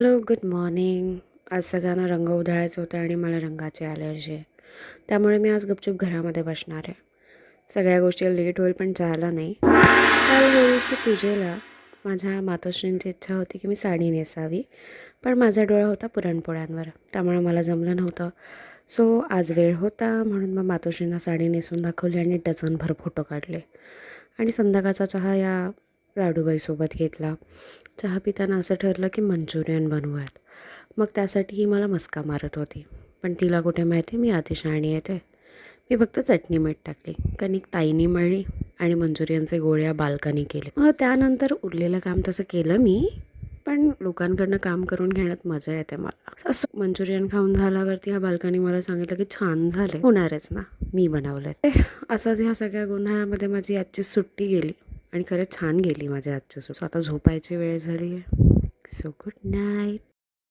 Hello, good morning. आज सगळ्यांना रंग उधळायचं होतं आणि मला रंगाची ॲलर्जी आहे. त्यामुळे मी आज गुपचूप घरामध्ये बसणार आहे. सगळ्या गोष्टी लेट होईल पण झाला नाही. काल होळीची पूजेला माझ्या मातोश्रींची इच्छा होती की मी साडी नेसावी, पण माझा डोळा होता पुरणपोळ्यांवर, त्यामुळे मला जमलं नव्हतं. सो आज वेळ होता म्हणून मग मातोश्रींना साडी नेसून दाखवली आणि डझनभर फोटो काढले आणि संध्याकाळचा चहा या लाडूबाईसोबत घेतला. चहा पिताना असं ठरलं की मंचुरियन बनवूयात. मग त्यासाठी ही मला मस्का मारत होती, पण तिला कुठे माहिती मी अतिशहाणी येते. मी फक्त चटणी मीठ टाकली, कणिक ताईनी मळली आणि मंचुरियनचे गोळ्या बालकानी केले. मग त्यानंतर उरलेलं काम तसं केलं मी, पण लोकांकडनं काम करून घेण्यात मजा येते मला. असं मंचुरियन खाऊन झाल्यावरती ह्या बालकानी मला सांगितलं की छान झाले, होणारच ना, मी बनवलं. असंच ह्या सगळ्या गोंधळामध्ये माझी आजची सुट्टी गेली आणि खरंच छान गेली माझी आजची सुट्टी. आता झोपायची वेळ झाली आहे. So good night.